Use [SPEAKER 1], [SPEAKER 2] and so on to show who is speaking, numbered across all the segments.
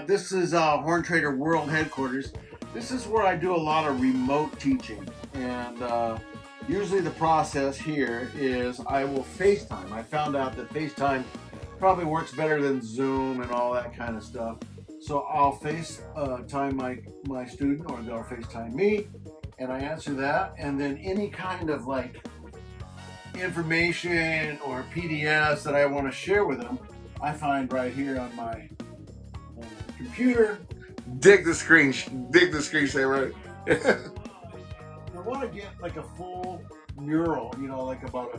[SPEAKER 1] This is Horn Trader World Headquarters. This is where I do a lot of remote teaching, and usually the process here is I will FaceTime. I found out that FaceTime probably works better than Zoom and all that kind of stuff. So I'll FaceTime my student, or they'll FaceTime me, and I answer that, and then any kind of like information or PDFs that I want to share with them, I find right here on my computer.
[SPEAKER 2] Dig the screensaver.
[SPEAKER 1] I want to get like a full mural, you know, like about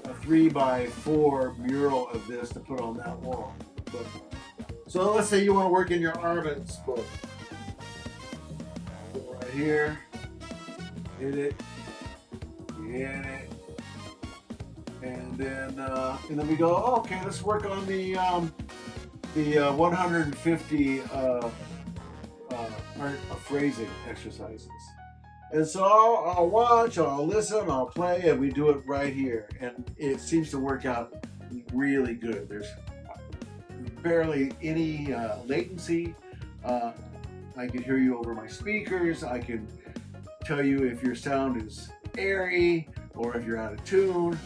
[SPEAKER 1] a 3x4 mural of this to put on that wall. But, so let's say you want to work in your Armin's book. Go right here, hit it, and then we go, oh, okay, let's work on the 150 art of phrasing exercises. And so I'll watch, I'll listen, I'll play, and we do it right here. And it seems to work out really good. There's barely any latency. I can hear you over my speakers. I can tell you if your sound is airy or if you're out of tune.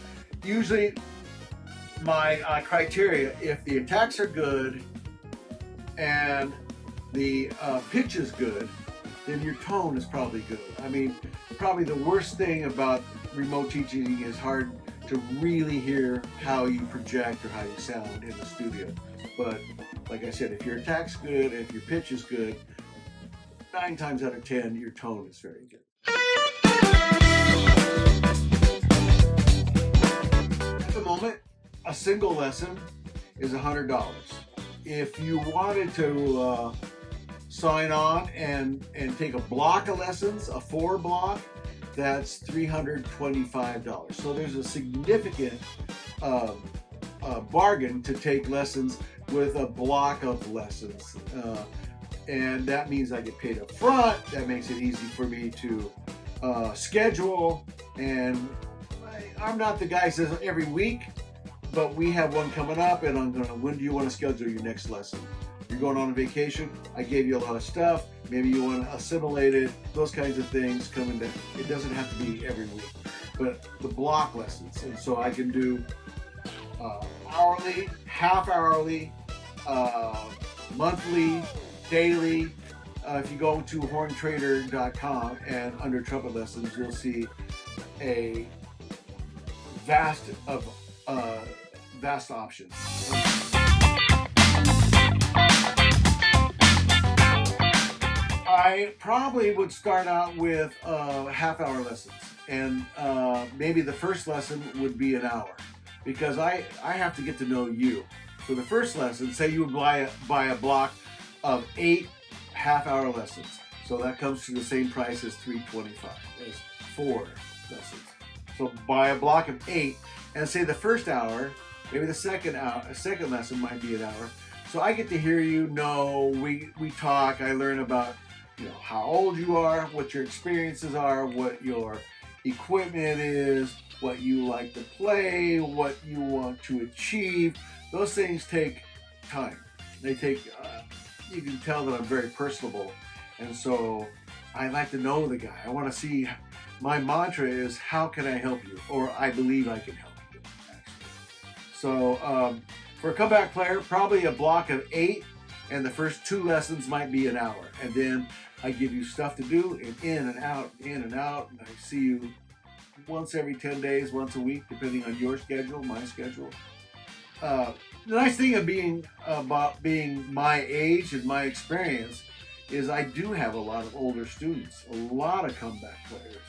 [SPEAKER 1] Usually my criteria, if the attacks are good and the pitch is good, then your tone is probably good. I mean, probably the worst thing about remote teaching is hard to really hear how you project or how you sound in the studio. But like I said, if your attack's good, if your pitch is good, 9 times out of 10, your tone is very good. At the moment, a single lesson is $100. If you wanted to sign on and take a block of lessons, a 4 block, that's $325. So there's a significant bargain to take lessons with a block of lessons. And that means I get paid up front. That makes it easy for me to schedule. And I'm not the guy who says every week, but we have one coming up, and I'm gonna, when do you want to schedule your next lesson? You're going on a vacation, I gave you a lot of stuff, maybe you want to assimilate it, those kinds of things come into, it doesn't have to be every week, but the block lessons. And so I can do hourly, half hourly, monthly, daily. If you go to horntrader.com and under trumpet lessons, you'll see a vast options. I probably would start out with half-hour lessons, and maybe the first lesson would be an hour, because I have to get to know you. So the first lesson, say you would buy a block of 8 half-hour lessons, so that comes to the same price as $325 as 4 lessons. So buy a block of 8, and say the first hour, maybe the second lesson might be an hour. So I get to hear you, we talk, I learn about, you know, how old you are, what your experiences are, what your equipment is, what you like to play, what you want to achieve. Those things take time. They take, you can tell that I'm very personable. And so I like to know the guy. I want to see, my mantra is, how can I help you? Or I believe I can help you, actually. So for a comeback player, probably a block of 8, and the first 2 lessons might be an hour. And then I give you stuff to do, and in and out, and I see you once every 10 days, once a week, depending on your schedule, my schedule. The nice thing of being my age and my experience is I do have a lot of older students, a lot of comeback players,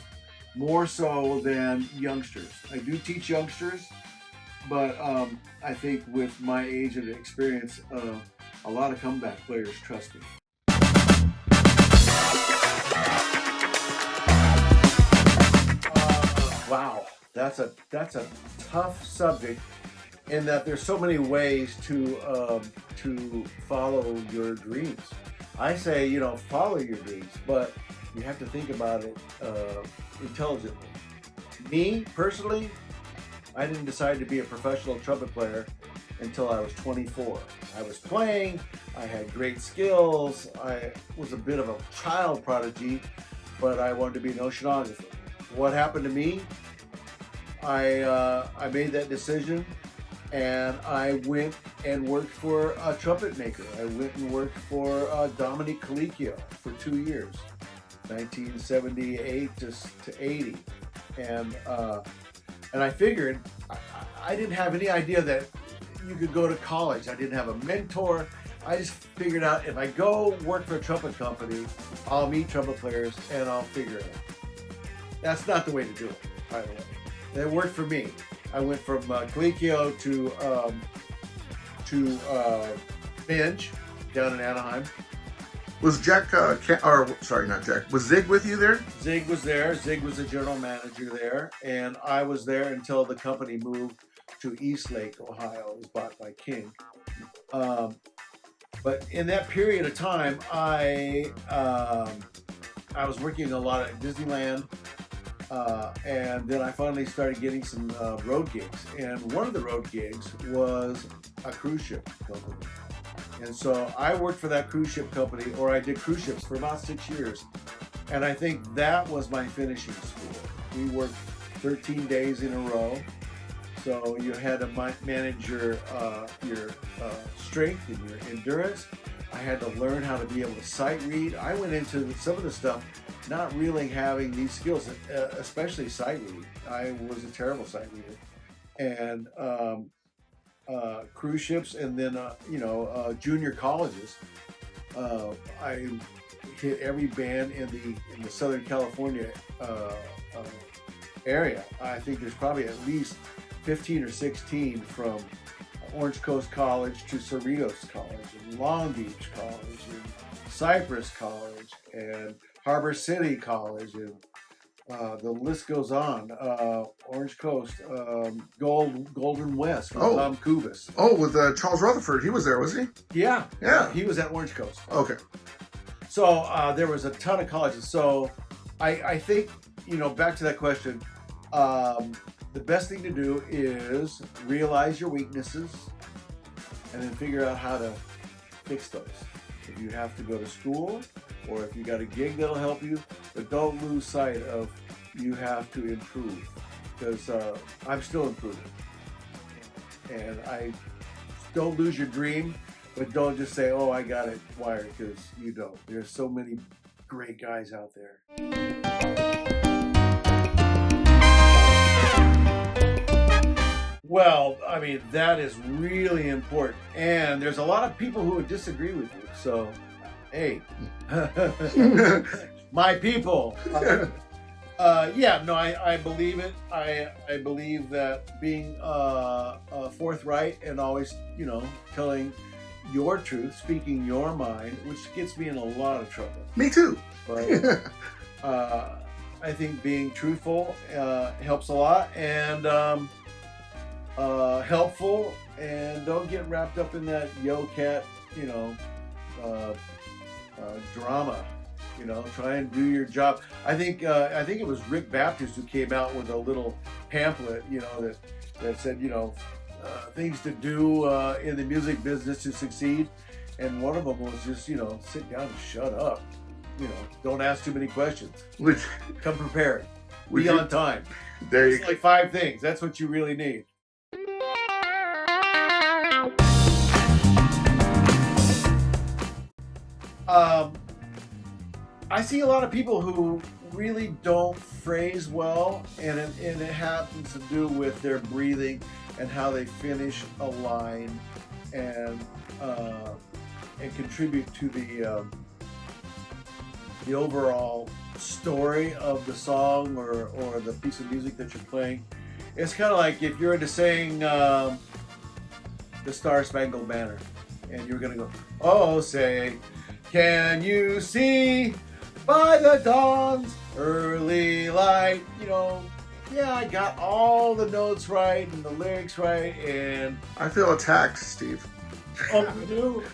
[SPEAKER 1] more so than youngsters. I do teach youngsters, but I think with my age and experience, a lot of comeback players trust me. Wow, that's a tough subject, in that there's so many ways to follow your dreams. I say, you know, follow your dreams, but you have to think about it intelligently. Me personally, I didn't decide to be a professional trumpet player until I was 24. I was playing, I had great skills. I was a bit of a child prodigy, but I wanted to be an oceanographer. What happened to me? I made that decision, and I went and worked for a trumpet maker. I went and worked for Dominic Colicchio for 2 years, 1978 to 80, and I figured I didn't have any idea that you could go to college. I didn't have a mentor. I just figured out if I go work for a trumpet company, I'll meet trumpet players and I'll figure it out. That's not the way to do it, by the way. It worked for me. I went from Colicchio to Binge down in Anaheim.
[SPEAKER 2] Was Jack, not Jack, was Zig with you there?
[SPEAKER 1] Zig was there. Zig was the general manager there. And I was there until the company moved to Eastlake, Ohio. It was bought by King. But in that period of time, I was working a lot at Disneyland. And then I finally started getting some road gigs. And one of the road gigs was a cruise ship company. And so I worked for that cruise ship company, or I did cruise ships for about 6 years. And I think that was my finishing school. We worked 13 days in a row. So you had to manage your strength and your endurance. I had to learn how to be able to sight read. I went into some of the stuff not really having these skills, especially sight reading. I was a terrible sight reader. And cruise ships, and then junior colleges. I hit every band in the Southern California area. I think there's probably at least 15 or 16 from Orange Coast College to Cerritos College, and Long Beach College, and Cypress College, and Harbor City College, and the list goes on. Orange Coast, Golden West with Tom Kubis.
[SPEAKER 2] Oh, with Charles Rutherford. He was there, was he?
[SPEAKER 1] Yeah.
[SPEAKER 2] Yeah.
[SPEAKER 1] He was at Orange Coast.
[SPEAKER 2] Okay.
[SPEAKER 1] So there was a ton of colleges. So I think, back to that question, the best thing to do is realize your weaknesses and then figure out how to fix those. If you have to go to school, or if you got a gig that'll help you, but don't lose sight of you have to improve, because I'm still improving. And I don't lose your dream, but don't just say, oh, I got it wired, because you don't. There's so many great guys out there. Well, I mean, that is really important. And there's a lot of people who would disagree with you. So, hey, my people. I believe it. I believe that being forthright and always, telling your truth, speaking your mind, which gets me in a lot of trouble.
[SPEAKER 2] Me too.
[SPEAKER 1] But I think being truthful helps a lot, and helpful, and don't get wrapped up in that yo-cat, drama. Try and do your job. I think it was Rick Baptist who came out with a little pamphlet, that said, things to do in the music business to succeed. And one of them was just, sit down and shut up. Don't ask too many questions. Come prepared. Be on time.
[SPEAKER 2] There you
[SPEAKER 1] go. Like 5 things. That's what you really need. I see a lot of people who really don't phrase well, and it happens to do with their breathing and how they finish a line, and contribute to the overall story of the song or the piece of music that you're playing. It's kind of like if you're into saying the Star Spangled Banner, and you're gonna go, oh, say, can you see by the dawn's early light? I got all the notes right and the lyrics right, and
[SPEAKER 2] I feel attacked, Steve.
[SPEAKER 1] Oh, you do?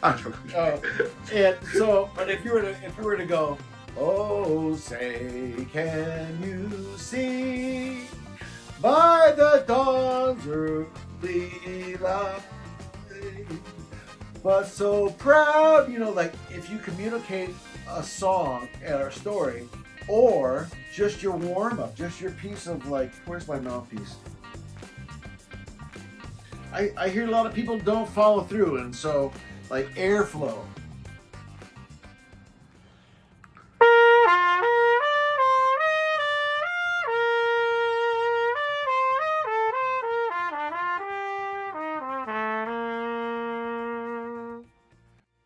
[SPEAKER 1] And so, but if you were to go, oh, say, can you see by the dawn's early light, but so proud. You know, like if you communicate a song or a story, or just your warm up, just your piece of like, where's my mouthpiece? I hear a lot of people don't follow through, and so like airflow.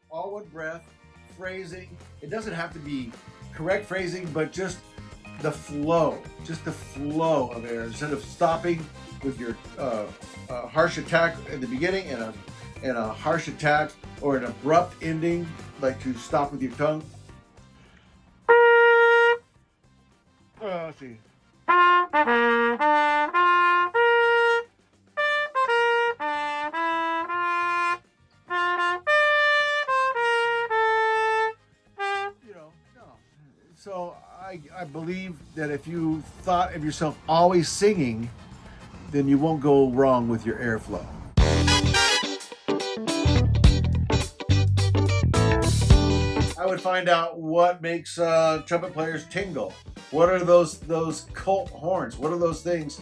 [SPEAKER 1] All one breath, phrasing. It doesn't have to be correct phrasing, but just the flow of air. Instead of stopping with your harsh attack at the beginning and a harsh attack or an abrupt ending, like to stop with your tongue. Let's see. So I believe that if you thought of yourself always singing, then you won't go wrong with your airflow. I would find out what makes trumpet players tingle. What are those cult horns? What are those things?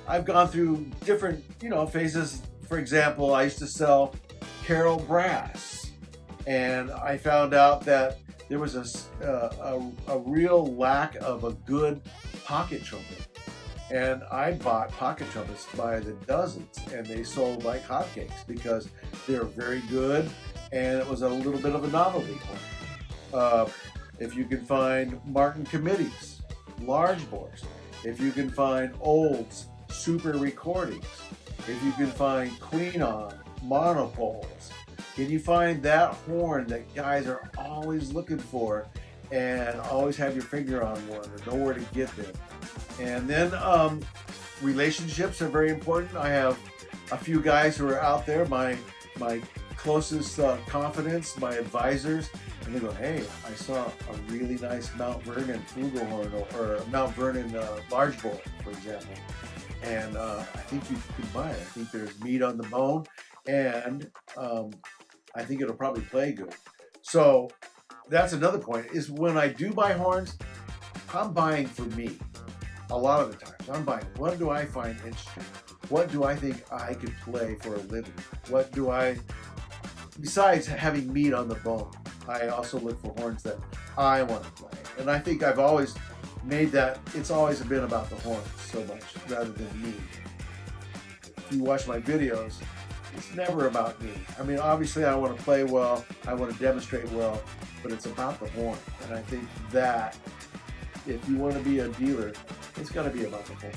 [SPEAKER 1] I've gone through different phases. For example, I used to sell Carol brass, and I found out that there was a real lack of a good pocket trumpet. And I bought pocket trumpets by the dozens, and they sold like hotcakes because they were very good, and it was a little bit of a novelty horn. If you can find Martin committees, large bores, if you can find Olds, super recordings, if you can find Queen on monopoles, can you find that horn that guys are always looking for and always have your finger on one or know where to get them? And then relationships are very important. I have a few guys who are out there, my closest confidants, my advisors, and they go, hey, I saw a really nice Mount Vernon flugelhorn or Mount Vernon large bore, for example. And I think you can buy it. I think there's meat on the bone, and I think it'll probably play good. So that's another point, is when I do buy horns, I'm buying for me. A lot of the times I'm buying, what do I find interesting? What do I think I could play for a living? What do I, besides having meat on the bone, I also look for horns that I want to play. And I think I've always made that, it's always been about the horns so much rather than me. If you watch my videos, it's never about me. I mean, obviously I want to play well, I want to demonstrate well, but it's about the horn. And I think that if you want to be a dealer, it's got to be about the horn.